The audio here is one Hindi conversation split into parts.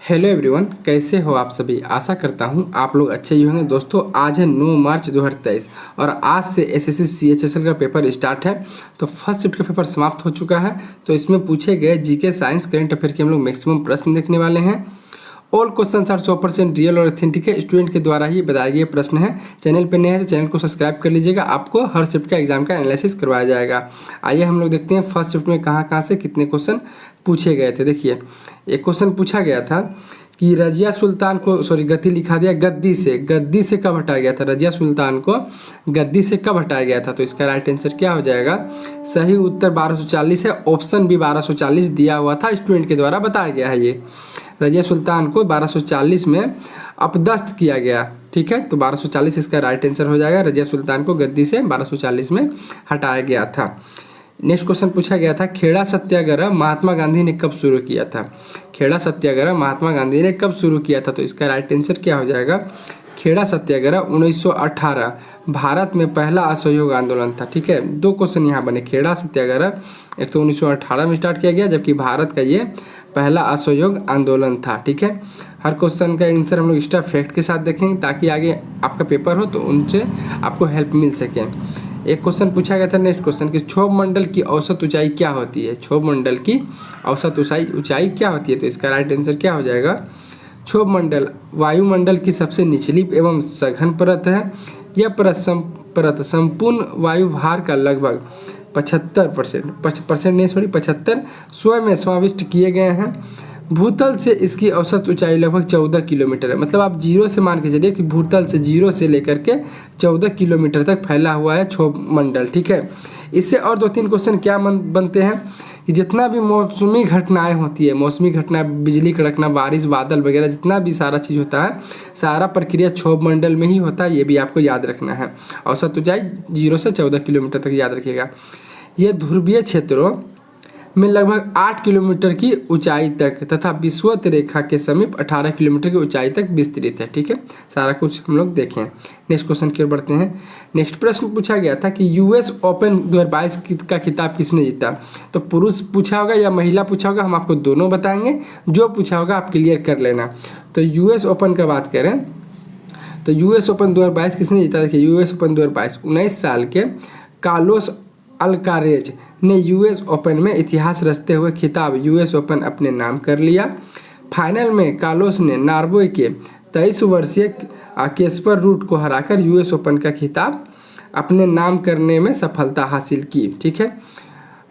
हेलो एवरीवन, कैसे हो आप सभी। आशा करता हूँ आप लोग अच्छे ही होंगे। दोस्तों आज है 9 मार्च 2023 और आज से एसएससी सीएचएसएल का पेपर स्टार्ट है। तो फर्स्ट शिफ्ट का पेपर समाप्त हो चुका है। तो इसमें पूछे गए जीके, साइंस, करंट अफेयर के हम लोग मैक्सिमम प्रश्न देखने वाले हैं। ऑल क्वेश्चन आर 100% रियल और ऑथेंटिक है। स्टूडेंट के द्वारा ही बताए गए प्रश्न है। चैनल पर नए हैं तो चैनल को सब्सक्राइब कर लीजिएगा। आपको हर शिफ्ट का एग्जाम का एनालिसिस करवाया जाएगा। आइए हम लोग देखते हैं फर्स्ट शिफ्ट में कहाँ से कितने क्वेश्चन पूछे गए थे। देखिए, एक क्वेश्चन पूछा गया था कि रजिया सुल्तान को गति लिखा दिया गद्दी से कब हटाया गया था। रजिया सुल्तान को गद्दी से कब हटाया गया था। तो इसका राइट आंसर क्या हो जाएगा। सही उत्तर 1240 है। ऑप्शन भी 1240 दिया हुआ था, स्टूडेंट के द्वारा बताया गया है। ये रजिया सुल्तान को 1240 में अपदस्थ किया गया। ठीक है, तो 1240 इसका राइट आंसर हो जाएगा। रजिया सुल्तान को गद्दी से 1240 में हटाया गया था। नेक्स्ट क्वेश्चन पूछा गया था, खेड़ा सत्याग्रह महात्मा गांधी ने कब शुरू किया था। खेड़ा सत्याग्रह महात्मा गांधी ने कब शुरू किया था। तो इसका राइट आंसर क्या हो जाएगा। खेड़ा सत्याग्रह 1918 भारत में पहला असहयोग आंदोलन था। ठीक है, दो क्वेश्चन यहाँ बने। खेड़ा सत्याग्रह एक तो 1918 में स्टार्ट किया गया, जबकि भारत का ये पहला असहयोग आंदोलन था। ठीक है, हर क्वेश्चन का आंसर हम लोग एक्स्ट्रा फैक्ट के साथ देखेंगे ताकि आगे आपका पेपर हो तो उनसे आपको हेल्प मिल सके। एक क्वेश्चन पूछा गया था, नेक्स्ट क्वेश्चन कि क्षोभ मंडल की औसत ऊंचाई क्या होती है। क्षोभ मंडल की औसत ऊंचाई क्या होती है। तो इसका राइट आंसर क्या हो जाएगा। क्षोभ मंडल वायुमंडल की सबसे निचली एवं सघन परत है। यह परत संपूर्ण वायु भार का लगभग 75% स्वयं में समाविष्ट किए गए हैं। भूतल से इसकी औसत ऊंचाई लगभग 14 किलोमीटर है। मतलब आप जीरो से मान के चलिए कि भूतल से जीरो से लेकर के 14 किलोमीटर तक फैला हुआ है क्षोभ मंडल। ठीक है, इससे और 2-3 क्वेश्चन क्या बनते हैं कि जितना भी मौसमी घटनाएं होती है, मौसमी घटना, बिजली कड़कना, बारिश, बादल वगैरह, जितना भी सारा चीज़ होता है, सारा प्रक्रिया क्षोभ मंडल में ही होता है। ये भी आपको याद रखना है। औसत ऊंचाई 0 से 14 किलोमीटर तक याद रखिएगा। ये ध्रुवीय क्षेत्रों में लगभग 8 किलोमीटर की ऊंचाई तक तथा विषुवत रेखा के समीप 18 किलोमीटर की ऊंचाई तक विस्तृत है। ठीक है, सारा कुछ हम लोग देखें। नेक्स्ट क्वेश्चन की ओर बढ़ते हैं। नेक्स्ट प्रश्न पूछा गया था कि यूएस ओपन 2022 का खिताब किसने जीता। तो पुरुष पूछा होगा या महिला पूछा होगा, हम आपको दोनों बताएंगे। जो पूछा होगा आप क्लियर कर लेना। तो यूएस ओपन का बात करें तो यूएस ओपन 2022 किसने जीता। देखिए, यूएस ओपन 2022 19 साल के कार्लोस अल्कारेज ने यूएस ओपन में इतिहास रचते हुए खिताब यूएस ओपन अपने नाम कर लिया। फाइनल में कार्लोस ने नॉर्वे के 23 वर्षीय केस्पर रूट को हराकर यूएस ओपन का खिताब अपने नाम करने में सफलता हासिल की। ठीक है,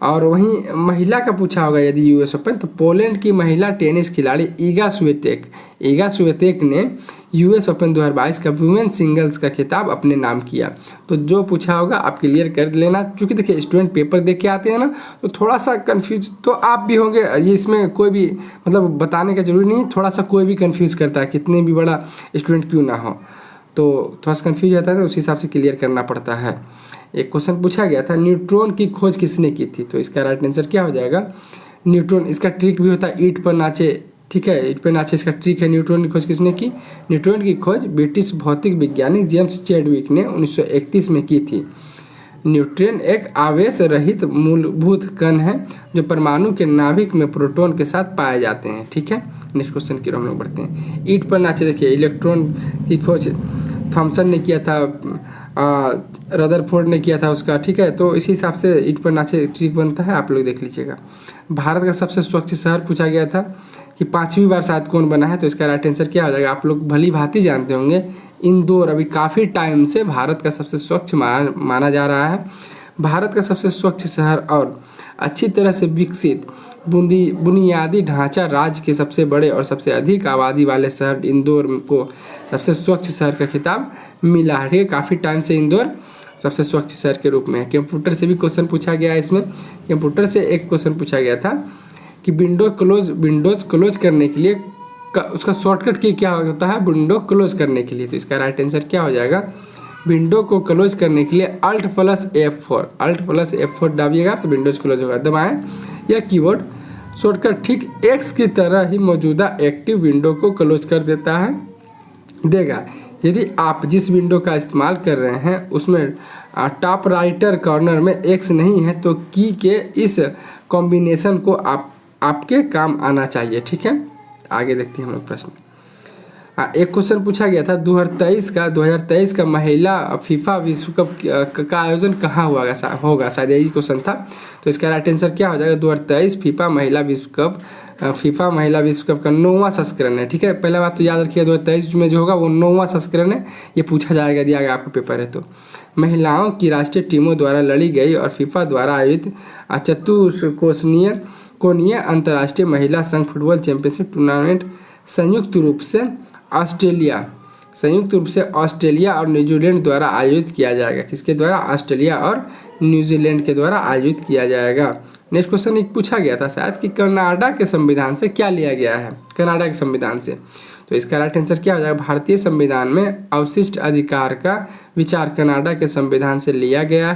और वहीं महिला का पूछा होगा यदि यूएस ओपन, तो पोलैंड की महिला टेनिस खिलाड़ी ईगा स्विएतेक ने यूएस ओपन 2022 का वुमेन सिंगल्स का खिताब अपने नाम किया। तो जो पूछा होगा आप क्लियर कर लेना। क्योंकि देखिए, स्टूडेंट पेपर देख के आते हैं ना, तो थोड़ा सा कंफ्यूज तो आप भी होंगे। ये इसमें कोई भी मतलब बताने का जरूरी नहीं, थोड़ा सा कोई भी कंफ्यूज करता है, कितने भी बड़ा स्टूडेंट क्यों ना हो, तो थोड़ा सा कंफ्यूज होता है, तो उस हिसाब से क्लियर करना पड़ता है। एक क्वेश्चन पूछा गया था, न्यूट्रॉन की खोज किसने की थी। तो इसका राइट आंसर क्या हो जाएगा। न्यूट्रॉन, इसका ट्रिक भी होता है ईंट पर नाचे। ठीक है, ईंट पर नाचे इसका ट्रिक है। न्यूट्रॉन की खोज किसने की। न्यूट्रॉन की खोज ब्रिटिश भौतिक वैज्ञानिक जेम्स चैडविक ने 1931 में की थी। न्यूट्रॉन एक आवेश रहित मूलभूत कण है जो परमाणु के नाभिक में प्रोटॉन के साथ पाए जाते हैं। ठीक है, नेक्स्ट क्वेश्चन की ओर हम लोग बढ़ते हैं। ईंट पर नाचे, देखिए इलेक्ट्रॉन की खोज थॉमसन ने किया था, रदरफोर्ड ने किया था उसका। ठीक है, तो इसी हिसाब से ईंट पर नाचे ट्रिक बनता है, आप लोग देख लीजिएगा। भारत का सबसे स्वच्छ शहर पूछा गया था कि 5वीं बार शायद कौन बना है। तो इसका राइट आंसर क्या हो जाएगा। आप लोग भली भांति जानते होंगे, इंदौर अभी काफ़ी टाइम से भारत का सबसे स्वच्छ माना जा रहा है। भारत का सबसे स्वच्छ शहर और अच्छी तरह से विकसित बुनियादी ढांचा राज्य के सबसे बड़े और सबसे अधिक आबादी वाले शहर इंदौर को सबसे स्वच्छ शहर का खिताब मिला है। काफ़ी टाइम से इंदौर सबसे स्वच्छ शहर के रूप में है। कंप्यूटर से भी क्वेश्चन पूछा गया है। इसमें कंप्यूटर से एक क्वेश्चन पूछा गया था कि विंडोज क्लोज करने के लिए उसका शॉर्टकट की क्या होता है विंडो क्लोज करने के लिए। तो इसका राइट आंसर क्या हो जाएगा। विंडो को क्लोज करने के लिए Alt+F4 दबाइएगा तो विंडोज क्लोज होगा। दबाएं, यह कीबोर्ड शॉर्टकट ठीक X की तरह ही मौजूदा एक्टिव विंडो को क्लोज कर देगा। यदि आप जिस विंडो का इस्तेमाल कर रहे हैं उसमें टॉप राइटर कॉर्नर में X नहीं है तो की के इस कॉम्बिनेशन को आपके काम आना चाहिए। ठीक है, आगे देखते हैं हम लोग प्रश्न। एक क्वेश्चन पूछा गया था 2023 का महिला फीफा विश्व कप का आयोजन कहाँ होगा, शायद यही क्वेश्चन था। तो इसका राइट आंसर क्या हो जाएगा, 2023 फीफा महिला विश्व कप का 9वां संस्करण है। ठीक है, पहला बात तो याद रखिए 2023 में जो होगा वो 9वां संस्करण है, ये पूछा जाएगा यदि आगे आपका पेपर है तो। महिलाओं की राष्ट्रीय टीमों द्वारा लड़ी गई और फीफा द्वारा आयोजित कोणीय अंतर्राष्ट्रीय महिला संघ फुटबॉल चैंपियनशिप टूर्नामेंट संयुक्त रूप से ऑस्ट्रेलिया और न्यूजीलैंड द्वारा आयोजित किया जाएगा। किसके द्वारा, ऑस्ट्रेलिया और न्यूजीलैंड के द्वारा आयोजित किया जाएगा। नेक्स्ट क्वेश्चन एक पूछा गया था शायद कि कनाडा के संविधान से क्या लिया गया है, कनाडा के संविधान से। तो इसका राइट आंसर क्या हो जाएगा, भारतीय संविधान में अवशिष्ट अधिकार का विचार कनाडा के संविधान से लिया गया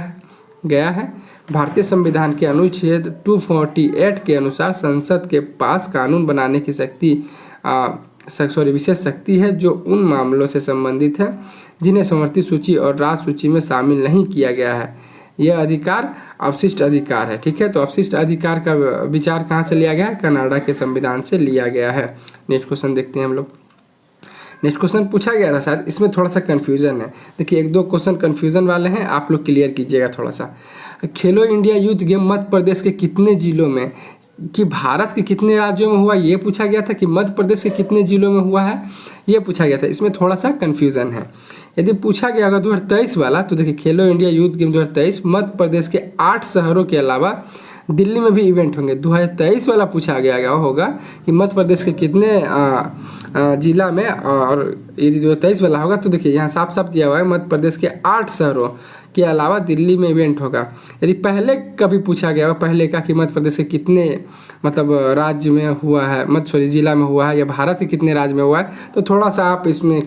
है। भारतीय संविधान के अनुच्छेद 248 के अनुसार संसद के पास कानून बनाने की विशेष शक्ति है जो उन मामलों से संबंधित है जिन्हें समवर्ती सूची और राज्य सूची में शामिल नहीं किया गया है। यह अधिकार अवशिष्ट अधिकार है। ठीक है, तो अवशिष्ट अधिकार का विचार कहाँ से लिया गया है, कनाडा के संविधान से लिया गया है। नेक्स्ट क्वेश्चन देखते हैं हम लोग। नेक्स्ट क्वेश्चन पूछा गया था शायद, इसमें थोड़ा सा कन्फ्यूजन है। देखिए एक दो क्वेश्चन कन्फ्यूजन वाले हैं, आप लोग क्लियर कीजिएगा थोड़ा सा। खेलो India youth game Madhya Pradesh के कितने जिलों में, कि भारत के कितने राज्यों में हुआ ये पूछा गया था, कि मध्य प्रदेश के कितने जिलों में हुआ है ये पूछा गया था। इसमें थोड़ा सा कन्फ्यूजन है। यदि पूछा गया होगा 2023 वाला, तो देखिए खेलो India youth game 2023 Madhya Pradesh के 8 शहरों के अलावा दिल्ली में भी इवेंट होंगे। 2023 वाला पूछा गया होगा कि मध्य प्रदेश के कितने जिला में, और यदि 2023 वाला होगा तो देखिए यहाँ साफ साफ दिया हुआ है मध्य प्रदेश के 8 शहरों के अलावा दिल्ली में इवेंट होगा। यदि पहले कभी पूछा गया हो, पहले का कि मध्य प्रदेश के कितने मतलब राज्य में हुआ है, जिला में हुआ है, या भारत के कितने राज्य में हुआ है, तो थोड़ा सा आप इसमें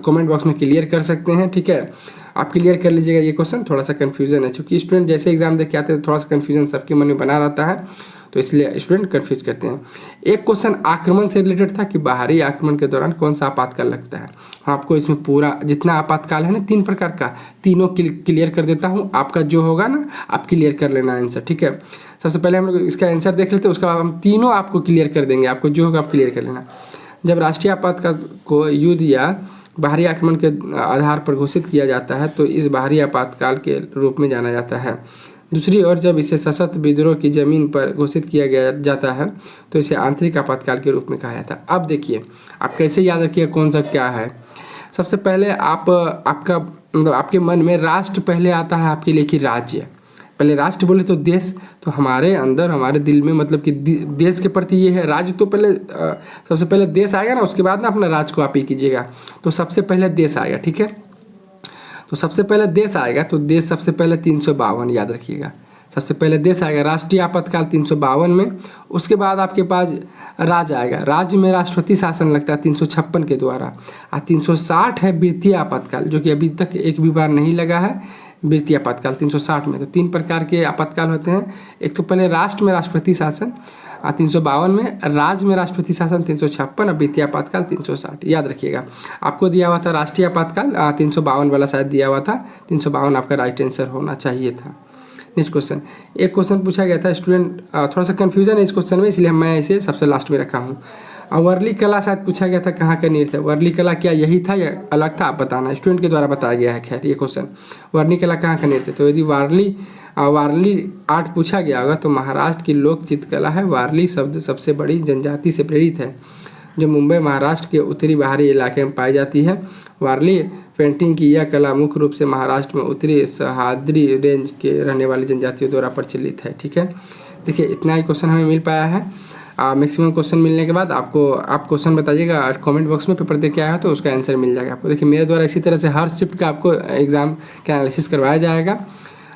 कमेंट बॉक्स में क्लियर कर सकते हैं। ठीक है, आप क्लियर कर लीजिएगा ये क्वेश्चन, थोड़ा सा कन्फ्यूजन है, क्योंकि स्टूडेंट जैसे एग्जाम देख के आते हैं तो थोड़ा सा कन्फ्यूजन सबके मन में बना रहता है, तो इसलिए स्टूडेंट कन्फ्यूज करते हैं। एक क्वेश्चन आक्रमण से रिलेटेड था कि बाहरी आक्रमण के दौरान कौन सा आपातकाल लगता है। आपको इसमें पूरा जितना आपातकाल है ना 3 प्रकार का, तीनों क्लियर कर देता हूँ। आपका जो होगा ना आप क्लियर कर लेना आंसर। ठीक है, सबसे पहले हम लोग इसका आंसर देख लेते हैं, उसके बाद हम तीनों आपको क्लियर कर देंगे। आपको जो होगा आप क्लियर कर लेना। जब राष्ट्रीय आपातकाल को युद्ध या बाहरी आक्रमण के आधार पर घोषित किया जाता है तो इस बाहरी आपातकाल के रूप में जाना जाता है। दूसरी ओर जब इसे सशस्त्र विद्रोह की जमीन पर घोषित किया जाता है तो इसे आंतरिक आपातकाल के रूप में कहा जाता है। अब देखिए आप कैसे याद रखिए कौन सा क्या है। सबसे पहले आपके मन में राष्ट्र पहले आता है आपके लिए कि राज्य। पहले राष्ट्र बोले तो देश, तो हमारे अंदर हमारे दिल में मतलब कि देश के प्रति ये है। राज्य तो पहले सबसे पहले देश आएगा ना, उसके बाद ना अपना राज्य को आप ही कीजिएगा। तो सबसे पहले देश आएगा। ठीक है, तो सबसे पहले देश आएगा, तो देश सबसे पहले 352 याद रखिएगा। सबसे पहले देश आएगा राष्ट्रीय आपातकाल 352 में। उसके बाद आपके पास राज्य आएगा। राज्य में राष्ट्रपति शासन लगता है 356 के द्वारा। और 360 है वृत्तीय आपातकाल, जो कि अभी तक एक भी बार नहीं लगा है वृत्तीय आपातकाल 360 में। तो 3 प्रकार के आपातकाल होते हैं। एक तो पहले राष्ट्र में राष्ट्रपति शासन 352 में, राज्य में राष्ट्रपति शासन 356 और वृत्तीय आपातकाल 360 याद रखिएगा। आपको दिया हुआ था राष्ट्रीय आपातकाल 352 वाला शायद दिया हुआ था। 352 आपका राइट आंसर होना चाहिए था। नेक्स्ट क्वेश्चन, एक क्वेश्चन पूछा गया था स्टूडेंट, थोड़ा सा कन्फ्यूजन है इस क्वेश्चन में, इसलिए मैं इसे सबसे लास्ट में रखा हूँ। वर्ली कला शायद पूछा गया था कहाँ का नृत्य है। वर्ली कला क्या यही था या अलग था, आप बताना। स्टूडेंट के द्वारा बताया गया है। खैर ये क्वेश्चन वर्ली कला कहाँ का नृत्य, तो यदि वारली आर्ट पूछा गया होगा तो महाराष्ट्र की लोक चित्रकला है। वारली शब्द सबसे बड़ी जनजाति से प्रेरित है जो मुंबई महाराष्ट्र के उत्तरी बाहरी इलाके में पाई जाती है। वारली पेंटिंग की यह कला मुख्य रूप से महाराष्ट्र में उत्तरी सह्याद्री रेंज के रहने वाली जनजातियों द्वारा प्रचलित है। ठीक है, देखिए इतना ही क्वेश्चन हमें मिल पाया है। मैक्सिमम क्वेश्चन मिलने के बाद आप क्वेश्चन बताइएगा कमेंट बॉक्स में, पेपर दे के आया तो उसका आंसर मिल जाएगा आपको। देखिए मेरे द्वारा इसी तरह से हर शिफ्ट का आपको एग्जाम का एनालिसिस करवाया जाएगा।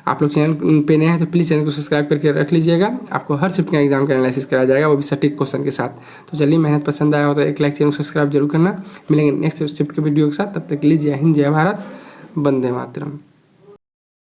आप लोग चैनल पे नए हैं तो प्लीज़ चैनल को सब्सक्राइब करके रख लीजिएगा। आपको हर शिफ्ट का एग्जाम का एनालिसिस कराया जाएगा, वो भी सटीक क्वेश्चन के साथ। तो चलिए, मेहनत पसंद आया हो तो एक लाइक, चैनल को सब्सक्राइब जरूर करना। मिलेंगे नेक्स्ट शिफ्ट के वीडियो के साथ, तब तक के लिए जय हिंद, जय भारत, वंदे मातरम।